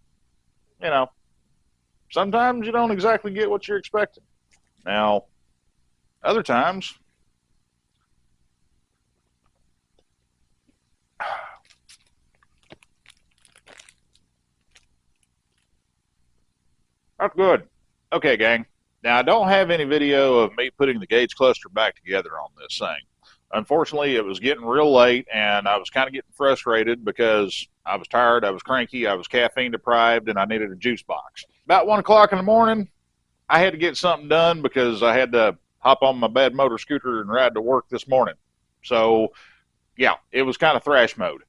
sometimes you don't exactly get what you're expecting. Now, other times, that's good. Okay, gang. Now, I don't have any video of me putting the gauge cluster back together on this thing. Unfortunately, it was getting real late, and I was kind of getting frustrated because I was tired, I was cranky, I was caffeine deprived, and I needed a juice box. About 1 o'clock in the morning, I had to get something done because I had to hop on my bad motor scooter and ride to work this morning. So, yeah, it was kind of thrash mode.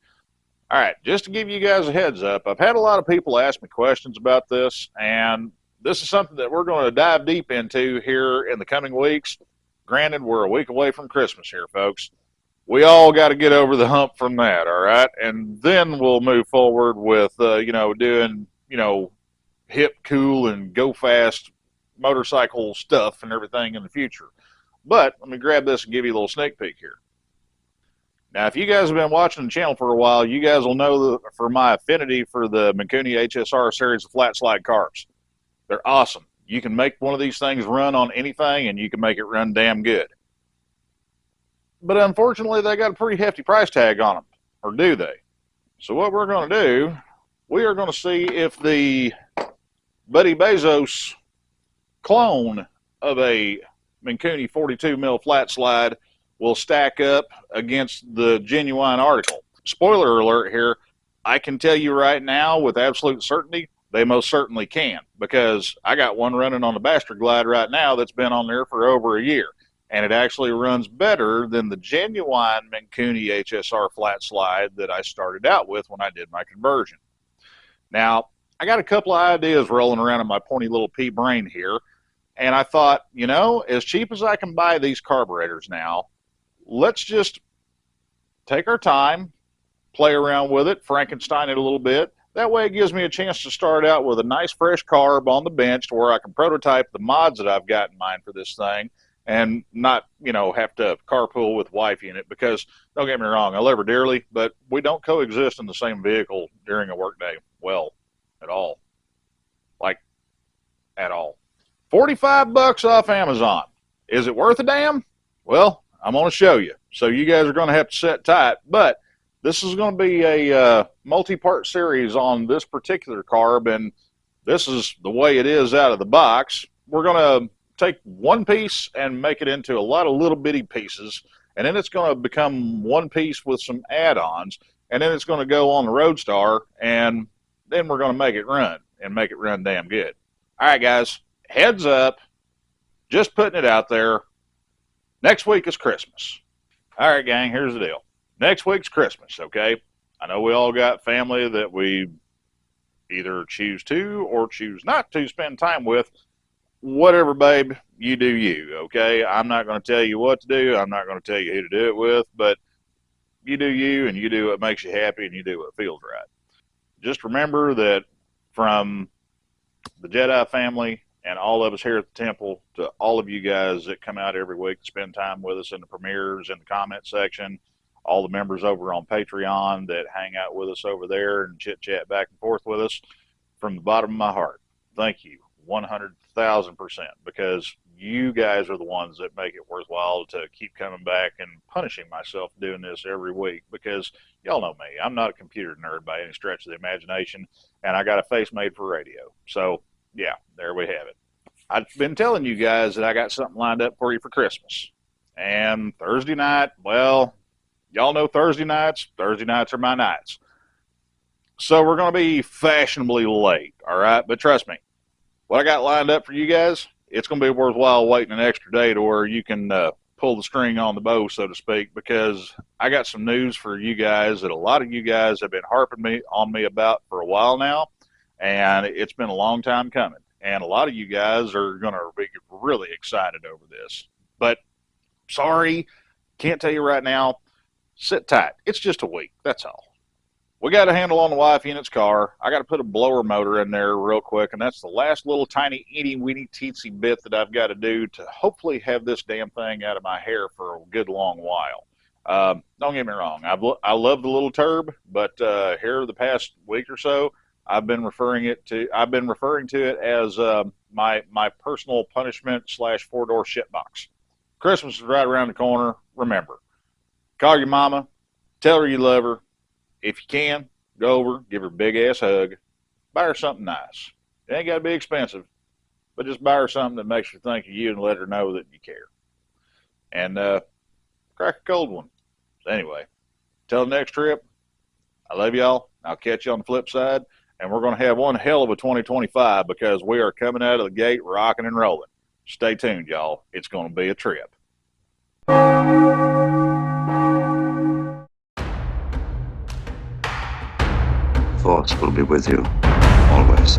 All right, just to give you guys a heads up, I've had a lot of people ask me questions about this, and this is something that we're going to dive deep into here in the coming weeks. Granted, we're a week away from Christmas here, folks. We all got to get over the hump from that, all right? And then we'll move forward with, doing, hip, cool, and go fast motorcycle stuff and everything in the future. But let me grab this and give you a little sneak peek here. Now, if you guys have been watching the channel for a while, you guys will know for my affinity for the Mikuni HSR series of flat slide carbs. They're awesome. You can make one of these things run on anything, and you can make it run damn good. But unfortunately, they got a pretty hefty price tag on them, or do they? So what we're going to do, we are going to see if the Buddy Bezos clone of a Mikuni 42 mil flat slide will stack up against the genuine article. Spoiler alert here, I can tell you right now with absolute certainty, they most certainly can, because I got one running on the Bastard Glide right now that's been on there for over a year, and it actually runs better than the genuine Mikuni HSR flat slide that I started out with when I did my conversion. Now, I got a couple of ideas rolling around in my pointy little pea brain here. And I thought, you know, as cheap as I can buy these carburetors now, let's just take our time, play around with it, Frankenstein it a little bit. That way it gives me a chance to start out with a nice fresh carb on the bench to where I can prototype the mods that I've got in mind for this thing and not, you know, have to carpool with wifey in it, because don't get me wrong, I love her dearly, but we don't coexist in the same vehicle during a workday well at all. Like, at all. 45 bucks off Amazon. Is it worth a damn? Well, I'm going to show you. So you guys are going to have to sit tight, but this is going to be a multi-part series on this particular carb, and this is the way it is out of the box. We're going to take one piece and make it into a lot of little bitty pieces, and then it's going to become one piece with some add-ons, and then it's going to go on the Roadstar, and then we're going to make it run, and make it run damn good. All right, guys, heads up, just putting it out there. Next week is Christmas. All right, gang, here's the deal. Next week's Christmas, okay? I know we all got family that we either choose to or choose not to spend time with. Whatever, babe, you do you, okay? I'm not going to tell you what to do. I'm not going to tell you who to do it with, but you do you, and you do what makes you happy, and you do what feels right. Just remember that from the Jedi family and all of us here at the temple to all of you guys that come out every week to spend time with us in the premieres, in the comment section, all the members over on Patreon that hang out with us over there and chit chat back and forth with us, from the bottom of my heart, thank you 100,000%, because you guys are the ones that make it worthwhile to keep coming back and punishing myself doing this every week, because y'all know me, I'm not a computer nerd by any stretch of the imagination, and I got a face made for radio. So yeah, there we have it. I've been telling you guys that I got something lined up for you for Christmas, and Thursday night, well, y'all know Thursday nights are my nights. So we're going to be fashionably late, all right? But trust me, what I got lined up for you guys, it's going to be worthwhile waiting an extra day to where you can pull the string on the bow, so to speak, because I got some news for you guys that a lot of you guys have been harping on me about for a while now, and it's been a long time coming. And a lot of you guys are going to be really excited over this. But sorry, can't tell you right now. Sit tight. It's just a week. That's all. We got a handle on the wife unit's car. I got to put a blower motor in there real quick, and that's the last little tiny itty-weeny teensy bit that I've got to do to hopefully have this damn thing out of my hair for a good long while. Don't get me wrong. I love the little turb, but here the past week or so, I've been referring to it as my personal punishment / 4-door shitbox. Christmas is right around the corner. Remember, call your mama, tell her you love her. If you can, go over, give her a big-ass hug, buy her something nice. It ain't got to be expensive, but just buy her something that makes her think of you and let her know that you care. And crack a cold one. So anyway, till the next trip, I love y'all. I'll catch you on the flip side, and we're going to have one hell of a 2025 because we are coming out of the gate rocking and rolling. Stay tuned, y'all. It's going to be a trip. Force will be with you, always.